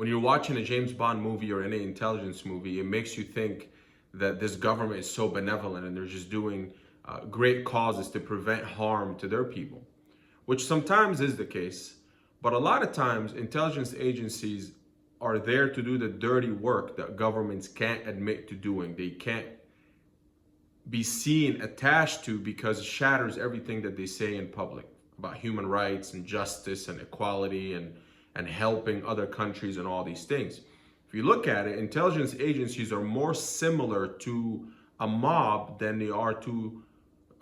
when you're watching a James Bond movie or any intelligence movie, it makes you think that this government is so benevolent and they're just doing great causes to prevent harm to their people, which sometimes is the case. But a lot of times, intelligence agencies are there to do the dirty work that governments can't admit to doing. They can't be seen attached to because it shatters everything that they say in public about human rights and justice and equality and helping other countries and all these things. If you look at it, intelligence agencies are more similar to a mob than they are to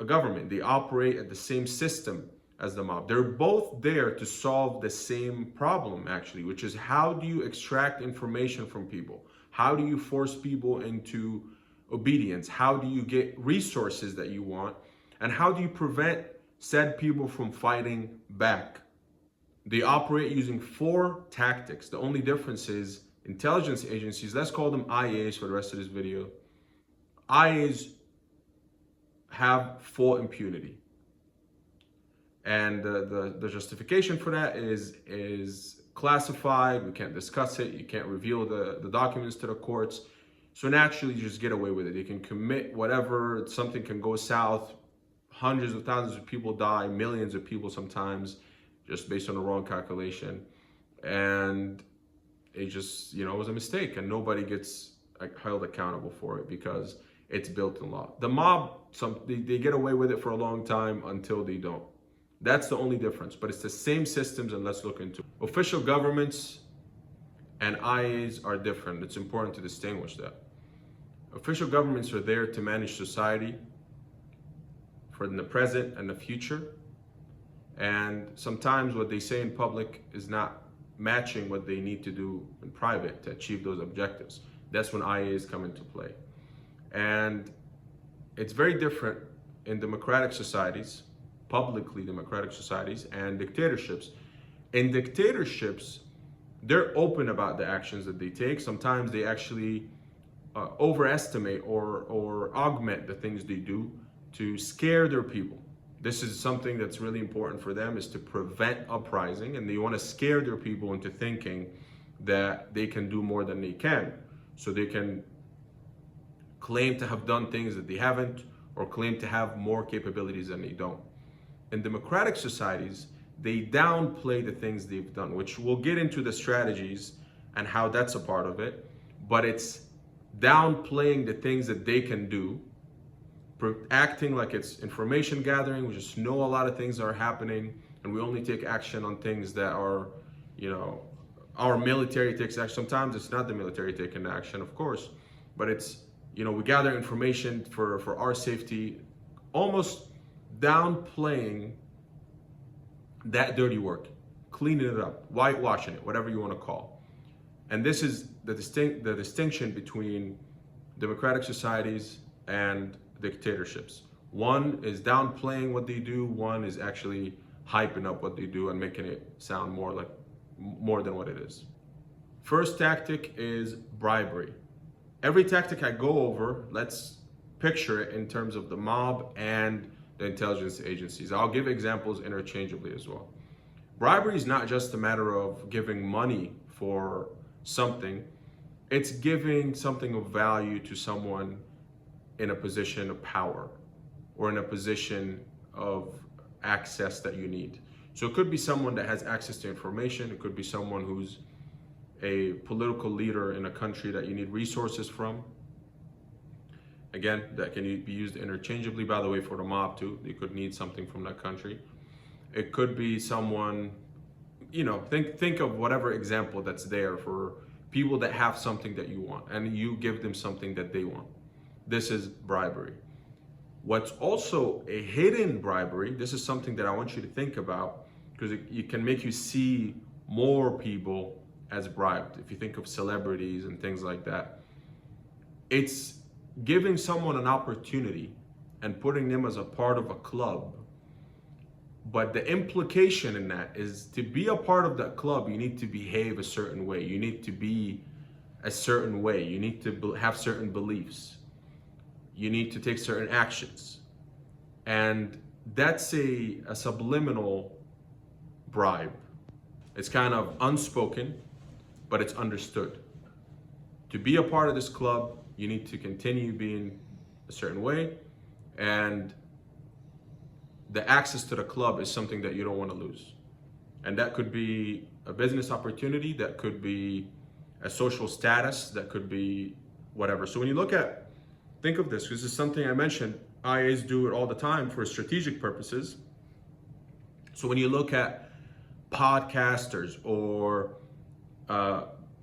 a government. They operate at the same system as the mob. They're both there to solve the same problem, actually, which is how do you extract information from people? How do you force people into obedience? How do you get resources that you want? And how do you prevent said people from fighting back? They operate using 4 tactics. The only difference is intelligence agencies, let's call them IAs for the rest of this video. IAs have full impunity. And the justification for that is classified. We can't discuss it. You can't reveal the documents to the courts. So naturally, you just get away with it. You can commit whatever, something can go south. Hundreds of thousands of people die, millions of people sometimes, just based on the wrong calculation. And it just, it was a mistake and nobody gets held accountable for it because it's built in law. The mob, they get away with it for a long time until they don't. That's the only difference, but it's the same systems, and let's look into it. Official governments and IAs are different. It's important to distinguish that. Official governments are there to manage society for the present and the future. And sometimes what they say in public is not matching what they need to do in private to achieve those objectives. That's when IAs come into play. And it's very different in democratic societies, publicly democratic societies, and dictatorships. In dictatorships, they're open about the actions that they take. Sometimes they actually overestimate or augment the things they do to scare their people. This is something that's really important for them, is to prevent uprising, and they want to scare their people into thinking that they can do more than they can. So they can claim to have done things that they haven't, or claim to have more capabilities than they don't. In democratic societies, they downplay the things they've done, which we'll get into the strategies and how that's a part of it, but it's downplaying the things that they can do, acting like it's information gathering. We just know a lot of things are happening, and we only take action on things that are, our military takes action. Sometimes it's not the military taking action, of course, but it's, we gather information for our safety, almost downplaying that dirty work, cleaning it up, whitewashing it, whatever you want to call. And this is the distinction between democratic societies and dictatorships. One is downplaying what they do, one is actually hyping up what they do and making it sound more than what it is. First tactic is bribery. Every tactic I go over, let's picture it in terms of the mob and the intelligence agencies. I'll give examples interchangeably as well. Bribery is not just a matter of giving money for something. It's giving something of value to someone in a position of power or in a position of access that you need. So it could be someone that has access to information. It could be someone who's a political leader in a country that you need resources from. Again, that can be used interchangeably, by the way, for the mob too. They could need something from that country. It could be someone, think of whatever example that's there for people that have something that you want and you give them something that they want. This is bribery. What's also a hidden bribery, this is something that I want you to think about because it can make you see more people as bribed. If you think of celebrities and things like that, it's giving someone an opportunity and putting them as a part of a club. But the implication in that is to be a part of that club, you need to behave a certain way. You need to be a certain way. You need to have certain beliefs. You need to take certain actions. And that's a subliminal bribe. It's kind of unspoken. but it's understood. To be a part of this club, you need to continue being a certain way, and the access to the club is something that you don't want to lose. And that could be a business opportunity, that could be a social status, that could be whatever. So when you look at, think of this, because this is something I mentioned, IAs do it all the time for strategic purposes. So when you look at podcasters or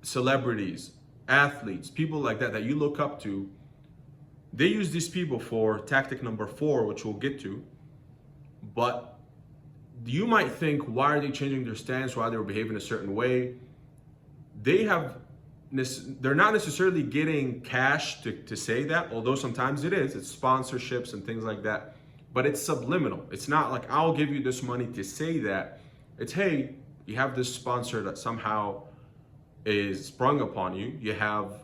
celebrities, athletes, people like that you look up to, they use these people for tactic number 4, which we'll get to. But you might think, why are they changing their stance? Why they're behaving a certain way? They're not necessarily getting cash to say that, although sometimes it is. It's sponsorships and things like that. But it's subliminal. It's not like, I'll give you this money to say that. It's, hey, you have this sponsor that somehow is sprung upon you. You have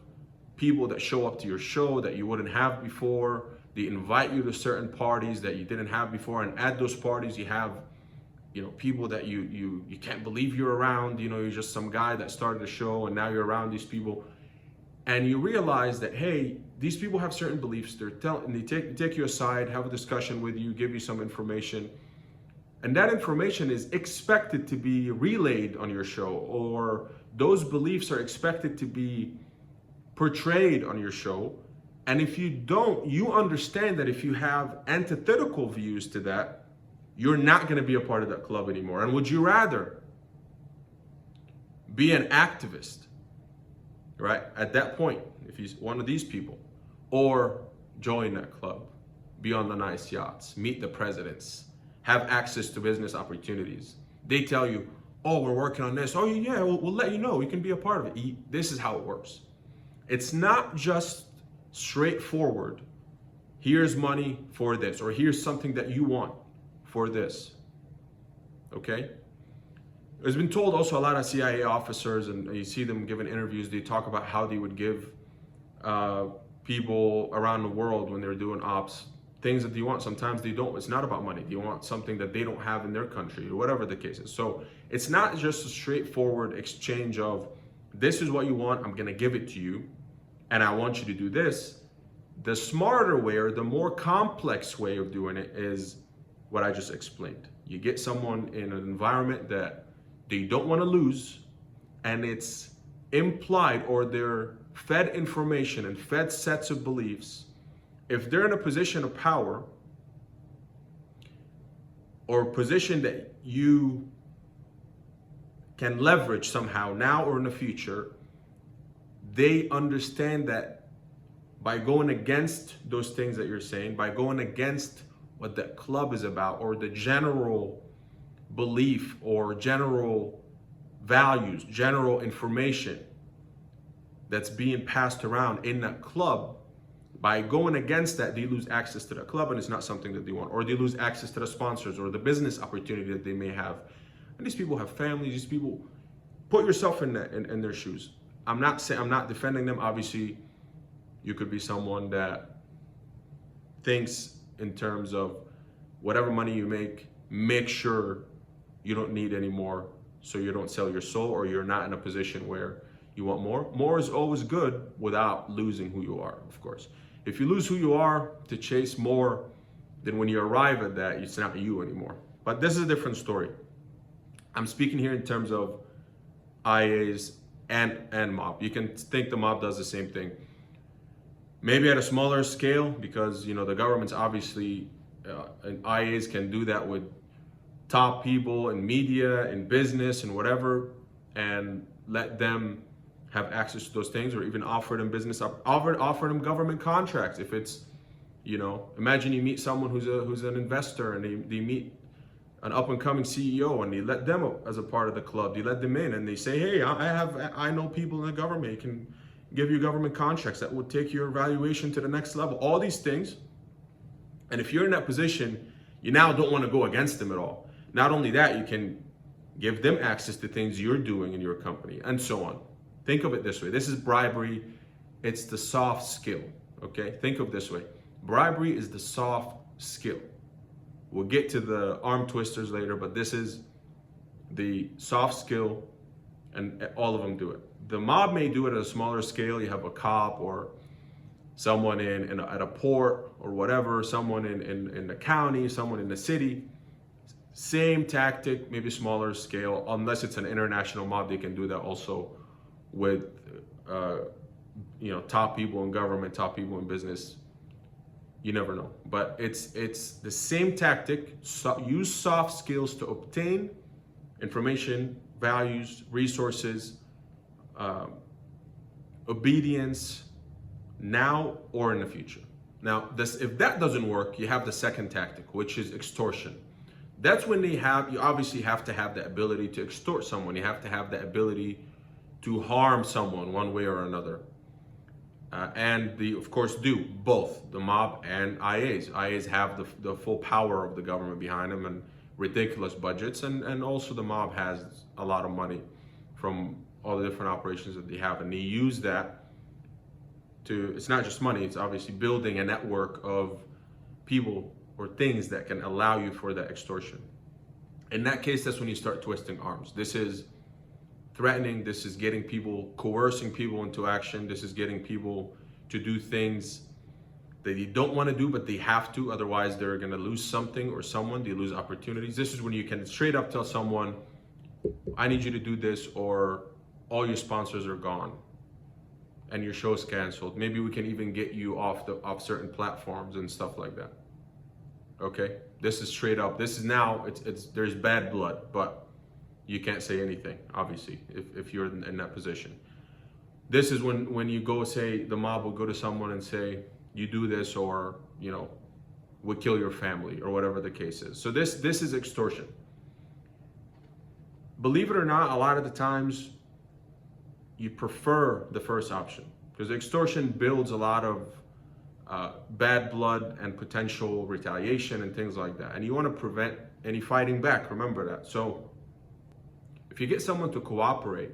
people that show up to your show that you wouldn't have before. They invite you to certain parties that you didn't have before, and at those parties you have, people that you can't believe you're around. You're just some guy that started a show, and now you're around these people, and you realize that, hey, these people have certain beliefs. They take you aside, have a discussion with you, give you some information, and that information is expected to be relayed on your show, or those beliefs are expected to be portrayed on your show. And if you don't, you understand that if you have antithetical views to that, you're not going to be a part of that club anymore. And would you rather be an activist, right, at that point, if he's one of these people, or join that club, be on the nice yachts, meet the presidents, have access to business opportunities? They tell you, oh, we're working on this. Oh, yeah, we'll let you know. You can be a part of it. This is how it works. It's not just straightforward. Here's money for this, or here's something that you want for this. Okay? There's been told also, a lot of CIA officers, and you see them giving interviews, they talk about how they would give people around the world when they're doing ops things that they want. Sometimes they don't. It's not about money. They want something that they don't have in their country, or whatever the case is. So it's not just a straightforward exchange of, this is what you want, I'm going to give it to you, and I want you to do this. The smarter way, or the more complex way of doing it, is what I just explained. You get someone in an environment that they don't want to lose, and it's implied, or they're fed information and fed sets of beliefs. If they're in a position of power, or a position that you can leverage somehow now or in the future, they understand that by going against those things that you're saying, by going against what that club is about, or the general belief or general values, general information that's being passed around in that club, by going against that, they lose access to that club, and it's not something that they want. Or they lose access to the sponsors or the business opportunity that they may have. And these people have families. These people, put yourself in their shoes. I'm not defending them. Obviously, you could be someone that thinks in terms of whatever money you make sure you don't need any more, so you don't sell your soul, or you're not in a position where you want more. More is always good without losing who you are, of course. If you lose who you are to chase more, then when you arrive at that, it's not you anymore. But this is a different story. I'm speaking here in terms of IAs and mob. You can think the mob does the same thing. Maybe at a smaller scale, because the government's obviously, and IAs can do that with top people in media, in business, and whatever, and let them have access to those things, or even offer them offer them government contracts. If it's, imagine you meet someone who's an investor, and they meet an up and coming CEO, and they let them as a part of the club. They let them in, and they say, hey, I know people in the government, can give you government contracts that will take your valuation to the next level. All these things. And if you're in that position, you now don't want to go against them at all. Not only that, you can give them access to things you're doing in your company, and so on. Think of it this way. This is bribery. It's the soft skill, okay? Think of it this way. Bribery is the soft skill. We'll get to the arm twisters later, but this is the soft skill, and all of them do it. The mob may do it at a smaller scale. You have a cop or someone at a port or whatever, someone in the county, someone in the city. Same tactic, maybe smaller scale. Unless it's an international mob, they can do that also with top people in government, top people in business. You never know. But it's the same tactic. Use soft skills to obtain information, values, resources, obedience, now or in the future. Now, if that doesn't work, you have the second tactic, which is extortion. That's when you obviously have to have the ability to extort someone. You have to have the ability to harm someone one way or another. And they, of course, do both, the mob and IAs. IAs have the full power of the government behind them and ridiculous budgets. And also the mob has a lot of money from all the different operations that they have. And they use that it's not just money, it's obviously building a network of people or things that can allow you for that extortion. In that case, that's when you start twisting arms. This is threatening, this is getting people, coercing people into action, this is getting people to do things that you don't want to do, but they have to, otherwise they're going to lose something or someone, they lose opportunities. This is when you can straight up tell someone, I need you to do this, or all your sponsors are gone and your show's canceled. Maybe we can even get you off certain platforms and stuff like that. Okay, this is straight up. This is now, there's bad blood, but you can't say anything, obviously, if you're in that position. This is when you go say, the mob will go to someone and say, you do this, or, we'll kill your family, or whatever the case is. So this is extortion. Believe it or not, a lot of the times you prefer the first option, because extortion builds a lot of bad blood and potential retaliation and things like that. And you want to prevent any fighting back, remember that. So if you get someone to cooperate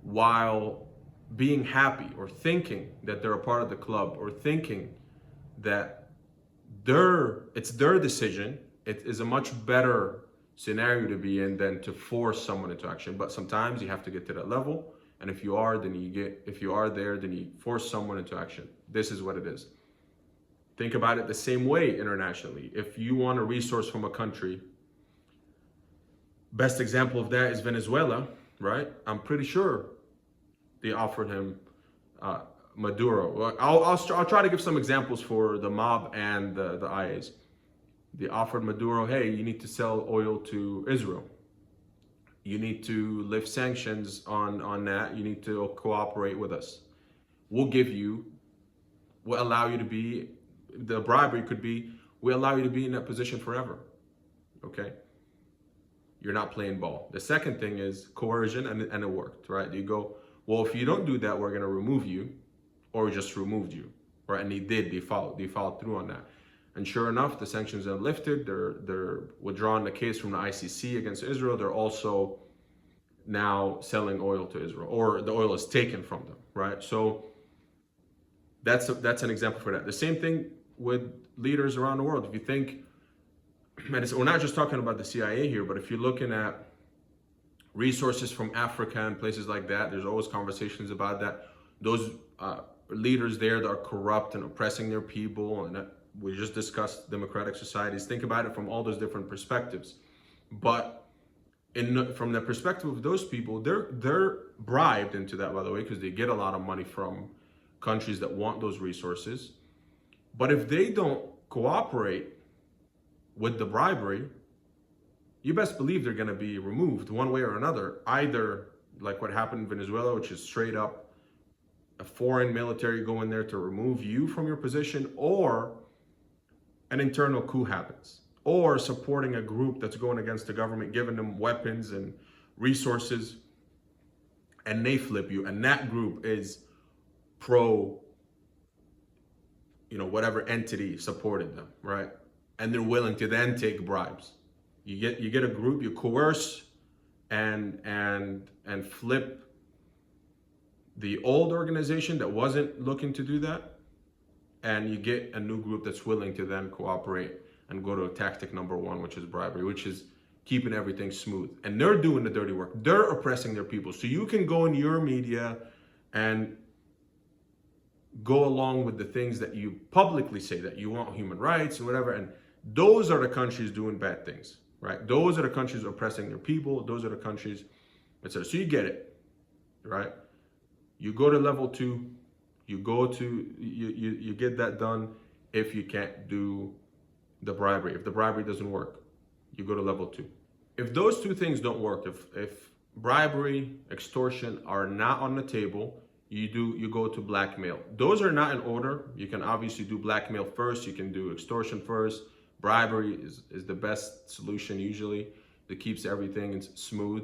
while being happy or thinking that they're a part of the club, or thinking that it's their decision, it is a much better scenario to be in than to force someone into action. But sometimes you have to get to that level. And if you are there, then you force someone into action. This is what it is. Think about it the same way internationally. If you want a resource from a country, best example of that is Venezuela, right? I'm pretty sure they offered him Maduro. I'll try to give some examples for the mob and the IAs. They offered Maduro, hey, you need to sell oil to Israel. You need to lift sanctions on that. You need to cooperate with us. We'll allow you to be, the bribery could be, we allow you to be in that position forever. Okay? You're not playing ball. The second thing is coercion, and it worked, right? You go, well, if you don't do that, we're going to remove you, or we just removed you, right? And they followed through on that. And sure enough, the sanctions are lifted. They're withdrawing the case from the ICC against Israel. They're also now selling oil to Israel, or the oil is taken from them, right? So that's an example for that. The same thing with leaders around the world. If you think, and we're not just talking about the CIA here, but if you're looking at resources from Africa and places like that, there's always conversations about that. Those leaders there that are corrupt and oppressing their people, and we just discussed democratic societies. Think about it from all those different perspectives. But from the perspective of those people, they're bribed into that, by the way, because they get a lot of money from countries that want those resources. But if they don't cooperate with the bribery, you best believe they're going to be removed one way or another. Either like what happened in Venezuela, which is straight up a foreign military going there to remove you from your position, or an internal coup happens, or supporting a group that's going against the government, giving them weapons and resources, and they flip you. And that group is pro, whatever entity supported them, right? And they're willing to then take bribes. You get a group, you coerce and flip the old organization that wasn't looking to do that, and you get a new group that's willing to then cooperate and go to tactic number one, which is bribery, which is keeping everything smooth. And they're doing the dirty work. They're oppressing their people. So you can go in your media and go along with the things that you publicly say, that you want human rights and whatever. And those are the countries doing bad things, right? Those are the countries oppressing their people. Those are the countries, etc. So you get it, right? You go to level 2, you get that done. If you can't do the bribery, if the bribery doesn't work, you go to level 2. If those two things don't work, if bribery, extortion are not on the table, you go to blackmail. Those are not in order. You can obviously do blackmail first, you can do extortion first. Bribery is the best solution usually, that keeps everything smooth.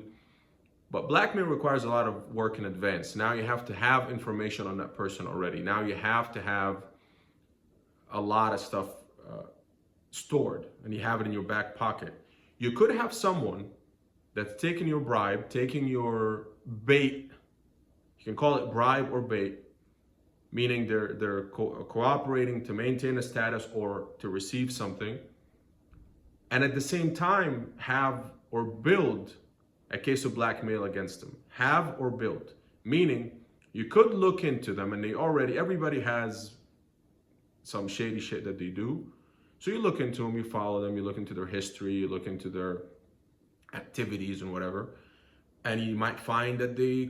But blackmail requires a lot of work in advance. Now you have to have information on that person already. Now you have to have a lot of stuff stored, and you have it in your back pocket. You could have someone that's taking your bribe, taking your bait. You can call it bribe or bait, meaning they're cooperating to maintain a status or to receive something, and at the same time have or build a case of blackmail against them. Have or build, meaning you could look into them, and everybody has some shady shit that they do. So you look into them, you follow them, you look into their history, you look into their activities and whatever, and you might find that they,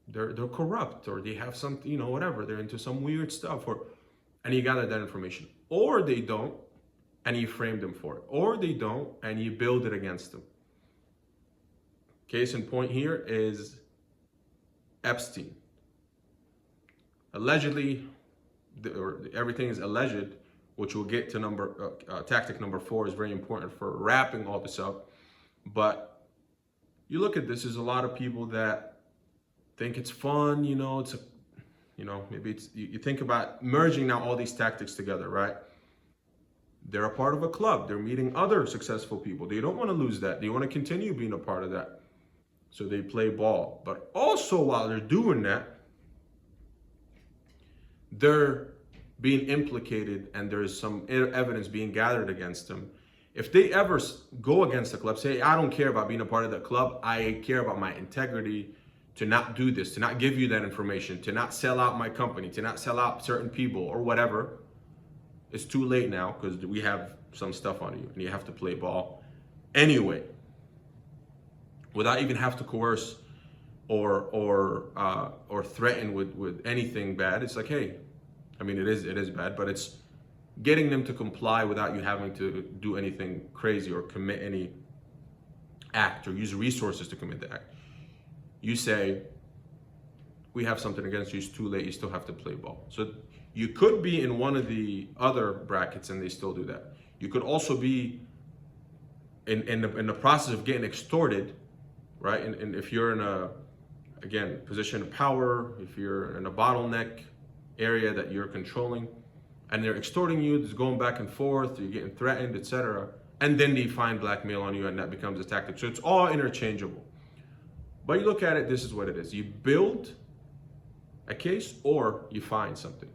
they're corrupt, or they have some, whatever, they're into some weird stuff, and you gather that information. Or they don't, and you frame them for it. Or they don't, and you build it against them. Case in point here is Epstein. Allegedly, everything is alleged, which we'll get to tactic number 4 is very important for wrapping all this up. But you look at this, there's a lot of people that think it's fun, maybe you think about merging now all these tactics together, right? They're a part of a club. They're meeting other successful people. They don't want to lose that. They want to continue being a part of that. So they play ball. But also while they're doing that, they're being implicated, and there's some evidence being gathered against them. If they ever go against the club, say, I don't care about being a part of that club, I care about my integrity, to not do this, to not give you that information, to not sell out my company, to not sell out certain people or whatever, it's too late now, because we have some stuff on you and you have to play ball anyway, without even have to coerce or threaten with anything bad. It's like, hey, it is bad, but it's getting them to comply without you having to do anything crazy or commit any act or use resources to commit the act. You say, we have something against you, it's too late, you still have to play ball. So you could be in one of the other brackets and they still do that. You could also be in the process of getting extorted, right? And if you're in a, again, position of power, if you're in a bottleneck area that you're controlling, and they're extorting you, it's going back and forth, you're getting threatened, etc. And then they find blackmail on you, and that becomes a tactic. So it's all interchangeable. But you look at it, this is what it is. You build a case or you find something,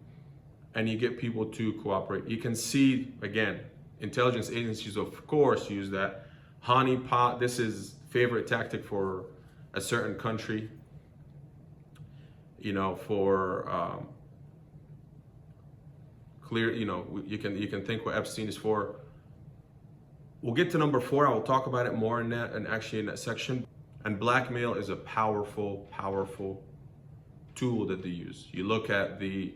and you get people to cooperate. You can see, again, intelligence agencies, of course, use that. Honeypot, this is favorite tactic for a certain country, for clear, you can think what Epstein is for. We'll get to number 4. I will talk about it more in that, and actually in that section. And blackmail is a powerful, powerful tool that they use. You look at you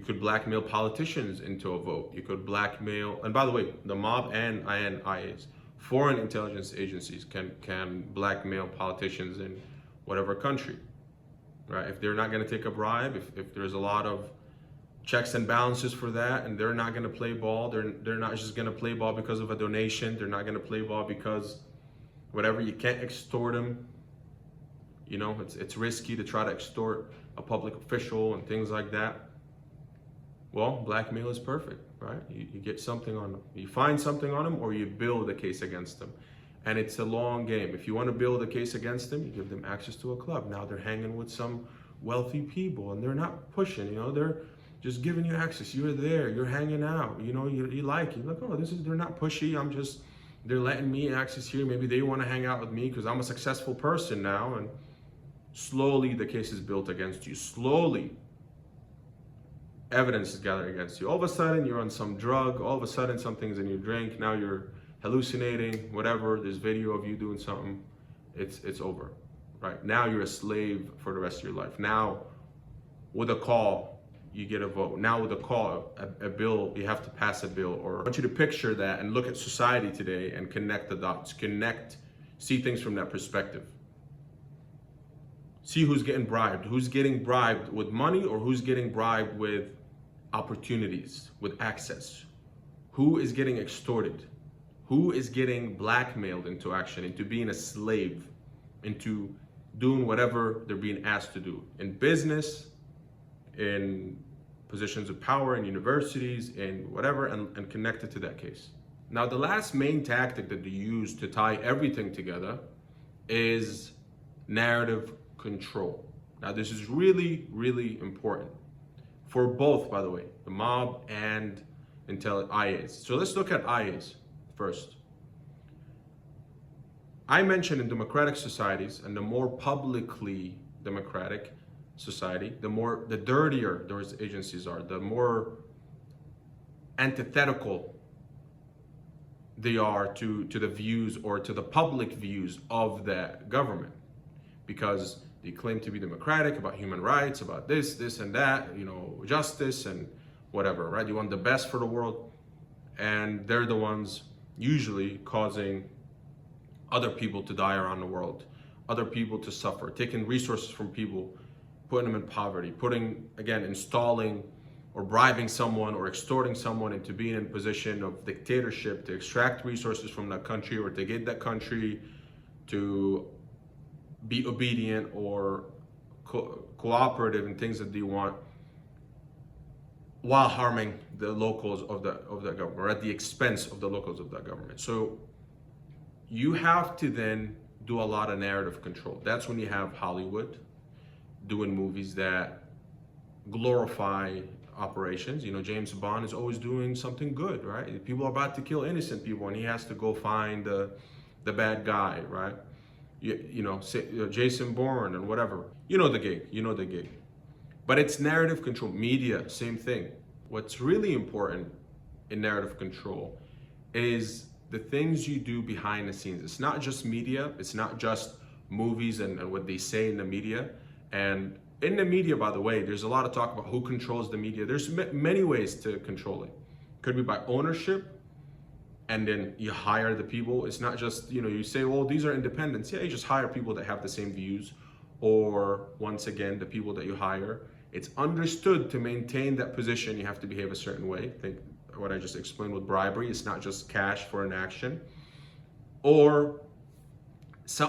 could blackmail politicians into a vote. You could blackmail, and by the way, the mob and INIAs, foreign intelligence agencies, can blackmail politicians in whatever country, right? If they're not going to take a bribe, if there's a lot of checks and balances for that, and they're not going to play ball, they're not just going to play ball because of a donation, they're not going to play ball because whatever, you can't extort them. It's risky to try to extort a public official and things like that. Well, blackmail is perfect, right? You get something on them. You find something on them, or you build a case against them. And it's a long game. If you want to build a case against them, you give them access to a club. Now they're hanging with some wealthy people, and they're not pushing, they're just giving you access. You're there, you're hanging out, you like it. You're like, oh, they're not pushy. I'm just they're letting me access here. Maybe they want to hang out with me because I'm a successful person now. And slowly the case is built against you. Slowly evidence is gathered against you. All of a sudden you're on some drug. All of a sudden something's in your drink. Now you're hallucinating, whatever. There's video of you doing something. It's over, right? Now you're a slave for the rest of your life. Now with a call, you get a vote. Now with a call, a bill, you have to pass a bill. Or I want you to picture that and look at society today and connect the dots. See things from that perspective. See who's getting bribed. Who's getting bribed with money, or who's getting bribed with opportunities, with access. Who is getting extorted? Who is getting blackmailed into action, into being a slave, into doing whatever they're being asked to do in business, in positions of power, in universities, in whatever, and connected to that case. Now, the last main tactic that they use to tie everything together is narrative control. Now, this is really, really important for both, by the way, the mob and IAs. So let's look at IAs first. I mentioned in democratic societies, and the more publicly democratic society, the dirtier those agencies are, the more antithetical they are to the views or to the public views of the government, because they claim to be democratic about human rights, about this and that, justice and whatever, right? You want the best for the world, and they're the ones usually causing other people to die around the world, other people to suffer, taking resources from people, putting them in poverty, installing or bribing someone or extorting someone into being in a position of dictatorship to extract resources from that country, or to get that country to be obedient or cooperative in things that they want, while harming the locals of that government, or at the expense of the locals of that government. So you have to then do a lot of narrative control. That's when you have Hollywood doing movies that glorify operations. James Bond is always doing something good, right? People are about to kill innocent people, and he has to go find the bad guy, right? Jason Bourne and whatever. You know the gig. But it's narrative control. Media, same thing. What's really important in narrative control is the things you do behind the scenes. It's not just media. It's not just movies and what they say in the media. And in the media, by the way, there's a lot of talk about who controls the media. There's many ways to control it. Could be by ownership, and then you hire the people. It's not just, you say, well, these are independents. Yeah, you just hire people that have the same views. Or once again, the people that you hire, it's understood to maintain that position, you have to behave a certain way. Think what I just explained with bribery. It's not just cash for an action. Or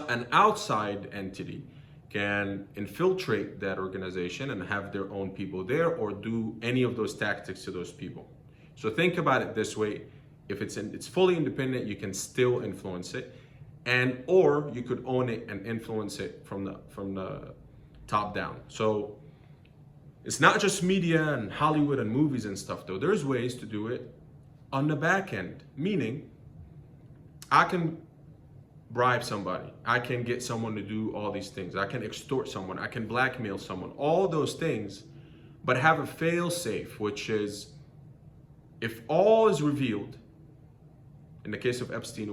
an outside entity can infiltrate that organization and have their own people there, or do any of those tactics to those people. So think about it this way. If it's fully independent, you can still influence it, or you could own it and influence it from the top down. So it's not just media and Hollywood and movies and stuff, though. There's ways to do it on the back end, meaning I can bribe somebody, I can get someone to do all these things, I can extort someone, I can blackmail someone, all those things, but have a fail-safe, which is, if all is revealed, in the case of Epstein,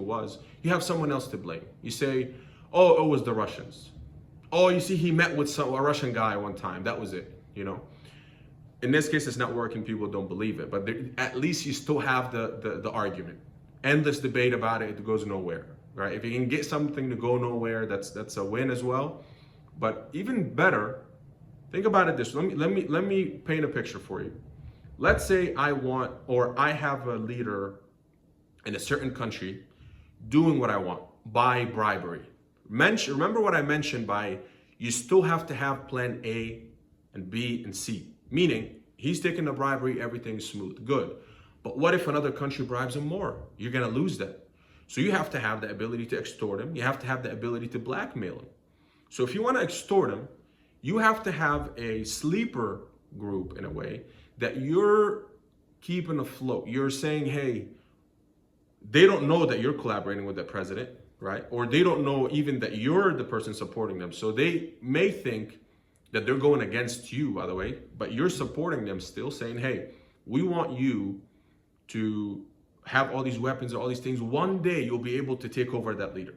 you have someone else to blame. You say, oh, it was the Russians. Oh, you see, he met with a Russian guy one time, that was it, In this case, it's not working, people don't believe it, but at least you still have the argument. Endless debate about it, it goes nowhere, right? If you can get something to go nowhere, that's a win as well. But even better, think about it this way. Let me paint a picture for you. Let's say I have a leader in a certain country doing what I want by bribery. Remember what I mentioned by, you still have to have plan A and B and C, meaning he's taking the bribery, everything's smooth, good. But what if another country bribes him more? You're gonna lose that. So you have to have the ability to extort him. You have to have the ability to blackmail him. So if you wanna extort him, you have to have a sleeper group in a way that you're keeping afloat. You're saying, hey, they don't know that you're collaborating with the president, right? Or they don't know even that you're the person supporting them. So they may think that they're going against you, by the way, but you're supporting them still, saying, hey, we want you to have all these weapons and all these things. One day you'll be able to take over that leader.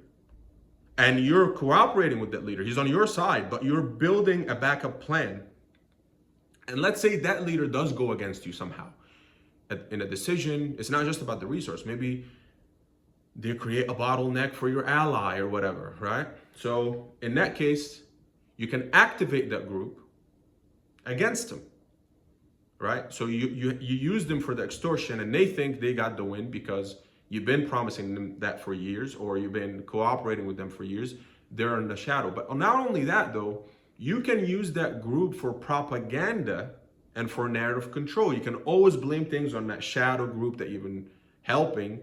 And you're cooperating with that leader. He's on your side, but you're building a backup plan. And let's say that leader does go against you somehow in a decision. It's not just about the resource. Maybe they create a bottleneck for your ally or whatever, right? So in that case, you can activate that group against them, right? So you use them for the extortion, and they think they got the win because you've been promising them that for years, or you've been cooperating with them for years. They're in the shadow. But not only that, though, you can use that group for propaganda and for narrative control. You can always blame things on that shadow group that you've been helping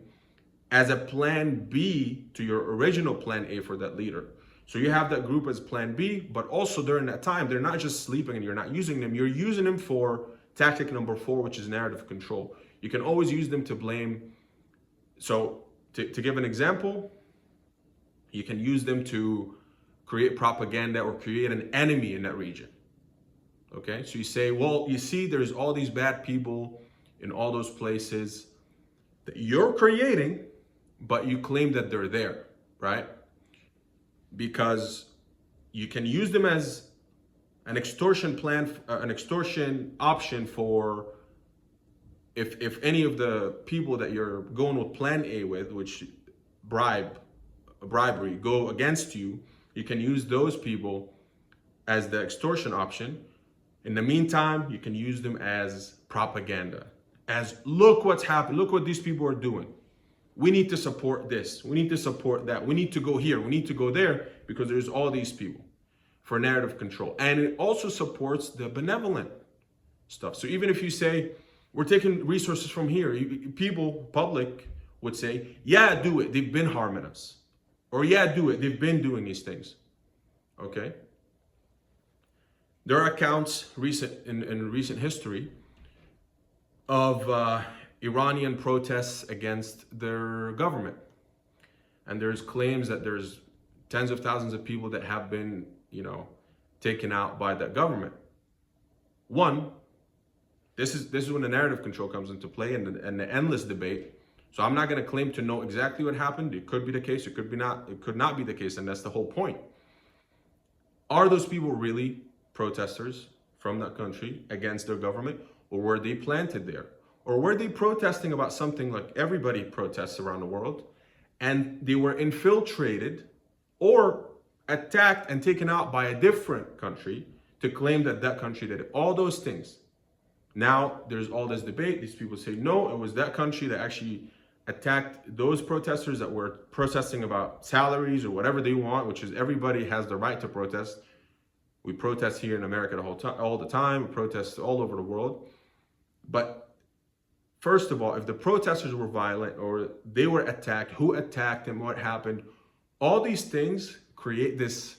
as a plan B to your original plan A for that leader. So you have that group as plan B, but also during that time, they're not just sleeping and you're not using them. You're using them for tactic number 4, which is narrative control. You can always use them to blame. So to give an example, you can use them to create propaganda or create an enemy in that region. Okay, so you say, well, you see, there's all these bad people in all those places that you're creating, but you claim that they're there, right? Because you can use them as an extortion plan, an extortion option for if any of the people that you're going with plan A with, which bribery, go against you, you can use those people as the extortion option. In the meantime, you can use them as propaganda, as look what's happened, look what these people are doing. We need to support this, we need to support that, we need to go here, we need to go there, because there's all these people for narrative control. And it also supports the benevolent stuff. So even if you say, we're taking resources from here, public would say, yeah, do it, they've been harming us. Or yeah, do it, they've been doing these things, okay? There are accounts in recent history of Iranian protests against their government. And there's claims that there's tens of thousands of people that have been, taken out by that government. One, this is when the narrative control comes into play and the endless debate. So I'm not going to claim to know exactly what happened. It could be the case, it could not be the case, and that's the whole point. Are those people really protesters from that country against their government, or were they planted there? Or were they protesting about something like everybody protests around the world, and they were infiltrated or attacked and taken out by a different country to claim that that country did it? All those things. Now there's all this debate. These people say, no, it was that country that actually attacked those protesters that were protesting about salaries or whatever they want, which is everybody has the right to protest. We protest here in America all the time. We protest all over the world. But first of all, if the protesters were violent or they were attacked, who attacked them, what happened, all these things create this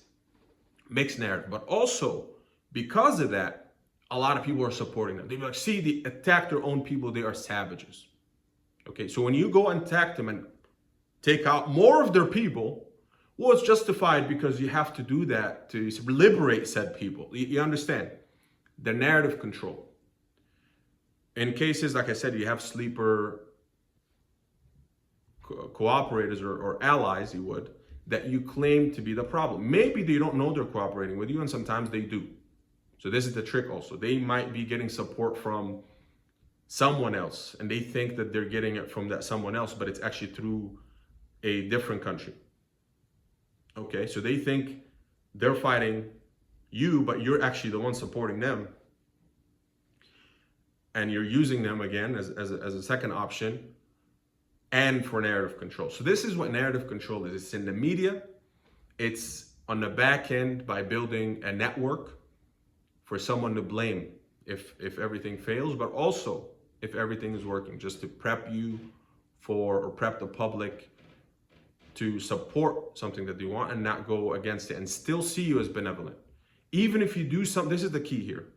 mixed narrative. But also, because of that, a lot of people are supporting them. They're like, see, they attack their own people, they are savages. Okay, so when you go and attack them and take out more of their people, well, it's justified because you have to do that to liberate said people. You understand? The narrative control. In cases, like I said, you have sleeper cooperators or allies, that you claim to be the problem. Maybe they don't know they're cooperating with you, and sometimes they do. So this is the trick also. They might be getting support from someone else, and they think that they're getting it from that someone else, but it's actually through a different country. Okay, so they think they're fighting you, but you're actually the one supporting them. And you're using them again as a second option and for narrative control. So this is what narrative control is. It's in the media. It's on the back end by building a network for someone to blame if everything fails, but also if everything is working, just to prep you for, or prep the public to support something that they want and not go against it and still see you as benevolent. Even if you do something, this is the key here.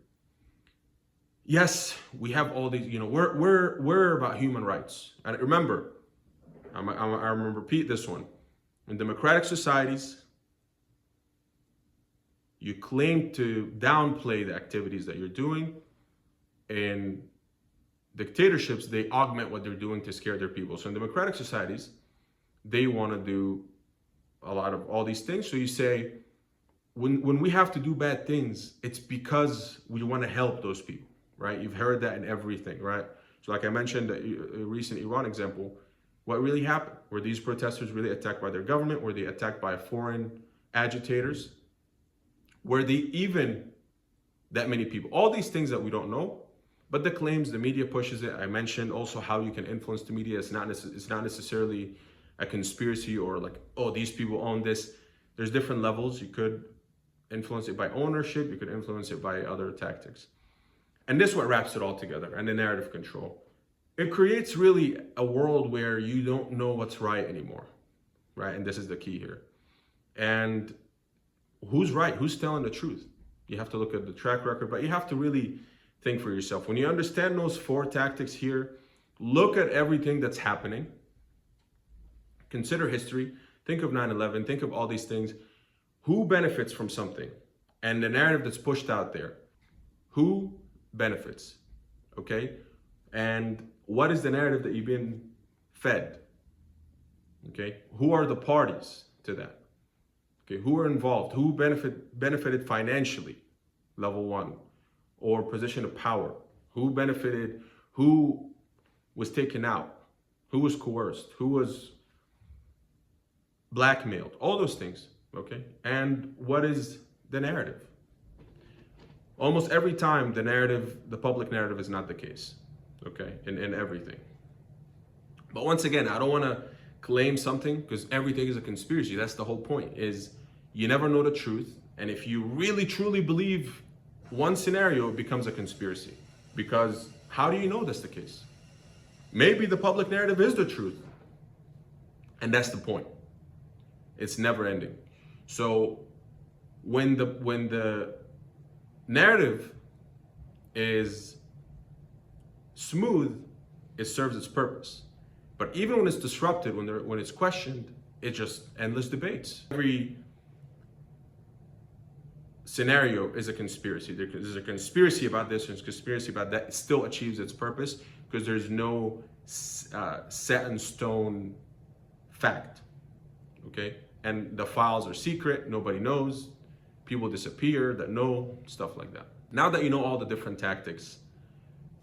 Yes, we have all these, we're about human rights. And remember, I'm going to repeat this one. In democratic societies, you claim to downplay the activities that you're doing. In dictatorships, they augment what they're doing to scare their people. So in democratic societies, they want to do a lot of all these things. So you say, when we have to do bad things, it's because we want to help those people, right? You've heard that in everything, right? So like I mentioned, a recent Iran example, what really happened? Were these protesters really attacked by their government? Were they attacked by foreign agitators? Were they even that many people? All these things that we don't know, but the claims, the media pushes it. I mentioned also how you can influence the media. It's not necessarily a conspiracy or like, oh, these people own this. There's different levels. You could influence it by ownership. You could influence it by other tactics. And this is what wraps it all together, and the narrative control. It creates really a world where you don't know what's right anymore, right? And this is the key here. And who's right? Who's telling the truth? You have to look at the track record, but you have to really think for yourself. When you understand those 4 tactics here, look at everything that's happening. Consider history. Think of 9/11. Think of all these things. Who benefits from something? And the narrative that's pushed out there. Who benefits? Okay? And what is the narrative that you've been fed? Okay? Who are the parties to that? Okay, who are involved? Who benefited financially? Level 1. Or position of power? Who benefited? Who was taken out? Who was coerced? Who was blackmailed? All those things, okay? And what is the narrative? Almost every time the narrative, the public narrative is not the case, okay? In everything. But once again, I don't want to claim something because everything is a conspiracy. That's the whole point, is you never know the truth. And if you really truly believe one scenario, it becomes a conspiracy. Because how do you know that's the case? Maybe the public narrative is the truth. And that's the point. It's never ending. So when the narrative is smooth, it serves its purpose. But even when it's disrupted, when it's questioned, it's just endless debates. Every scenario is a conspiracy. There's a conspiracy about this, there's a conspiracy about that. It still achieves its purpose because there's no set in stone fact, okay? And the files are secret, nobody knows, people disappear that know, stuff like that. Now that you know all the different tactics,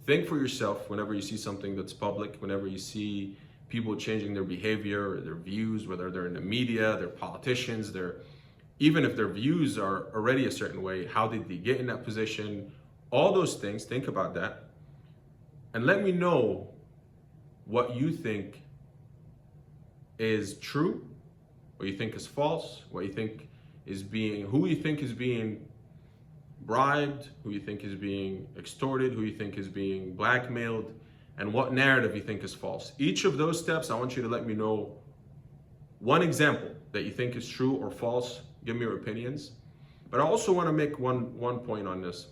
think for yourself whenever you see something that's public, whenever you see people changing their behavior or their views, whether they're in the media, they're politicians, even if their views are already a certain way, how did they get in that position? All those things, think about that. And let me know what you think is true, what you think is false, what you think is who you think is being bribed, who you think is being extorted, who you think is being blackmailed, and what narrative you think is false. Each of those steps, I want you to let me know one example that you think is true or false. Give me your opinions. But I also want to make one point on this.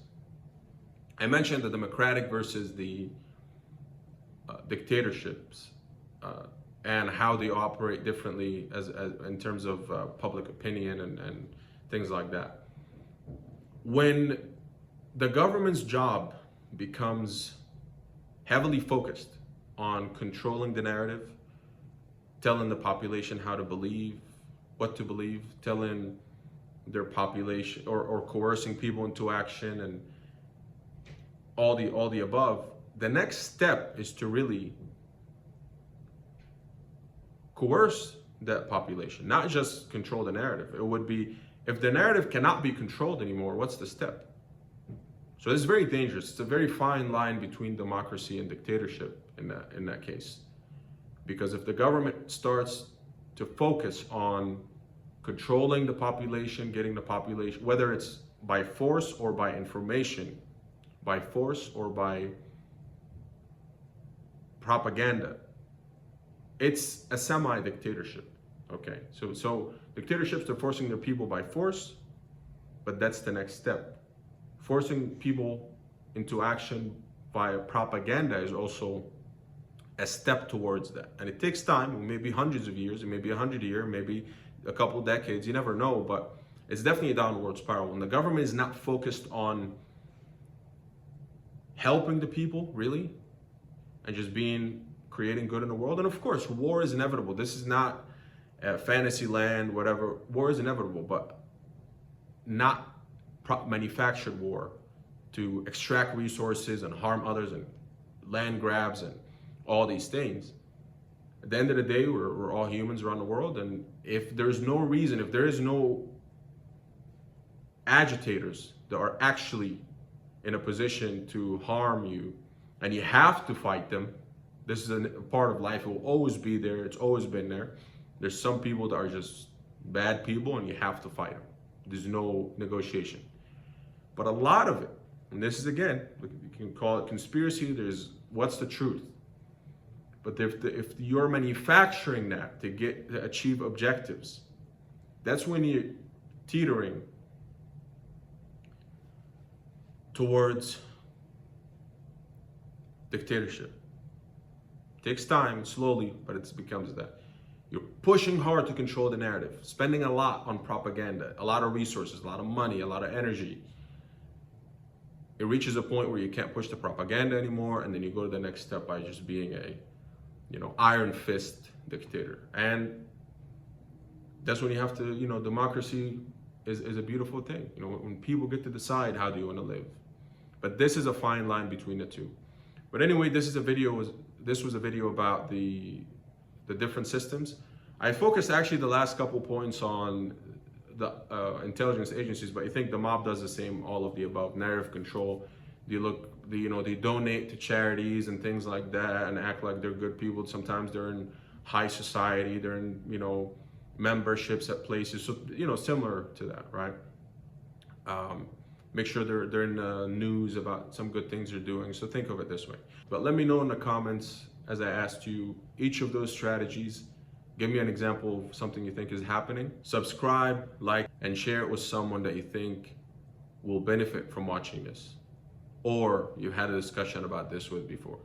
I mentioned the democratic versus the dictatorships and how they operate differently as in terms of public opinion and things like that. When the government's job becomes heavily focused on controlling the narrative, telling the population how to believe, what to believe, telling their population or coercing people into action and all the above, the next step is to really coerce that population, not just control the narrative. It would be, if the narrative cannot be controlled anymore, what's the step? So this is very dangerous. It's a very fine line between democracy and dictatorship in that case. Because if the government starts to focus on controlling the population, getting the population, whether it's by force or by information, by force or by propaganda, it's a semi-dictatorship, okay? So dictatorships are forcing their people by force, but that's the next step. Forcing people into action via propaganda is also a step towards that. And it takes time, maybe hundreds of years, it may be 100 years, maybe a couple decades, you never know, but it's definitely a downward spiral. When the government is not focused on helping the people, really, and just creating good in the world. And of course, war is inevitable. This is not a fantasy land, whatever. War is inevitable, but not manufactured war to extract resources and harm others and land grabs and all these things. At the end of the day, we're all humans around the world, and if there's no reason, if there is no agitators that are actually in a position to harm you, and you have to fight them, this is a part of life. It will always be there. It's always been there. There's some people that are just bad people, and you have to fight them. There's no negotiation. But a lot of it, and this is, again, you can call it conspiracy, there's what's the truth. But if you're manufacturing that to achieve objectives, that's when you're teetering towards dictatorship. It takes time, slowly, but it becomes that. You're pushing hard to control the narrative, spending a lot on propaganda, a lot of resources, a lot of money, a lot of energy. It reaches a point where you can't push the propaganda anymore, and then you go to the next step by just being a, iron fist dictator. And that's when you have to, democracy is a beautiful thing. When people get to decide how do you want to live. But this is a fine line between the two. But anyway, this was a video about the different systems. I focused actually the last couple points on the intelligence agencies, but I think the mob does the same, all of the above. Narrative control. They donate to charities and things like that and act like they're good people. Sometimes they're in high society, they're in, memberships at places. So, similar to that, right? Make sure they're in the news about some good things they're doing. So think of it this way. But let me know in the comments, as I asked you, each of those strategies. Give me an example of something you think is happening. Subscribe, like, and share it with someone that you think will benefit from watching this, or you've had a discussion about this with before.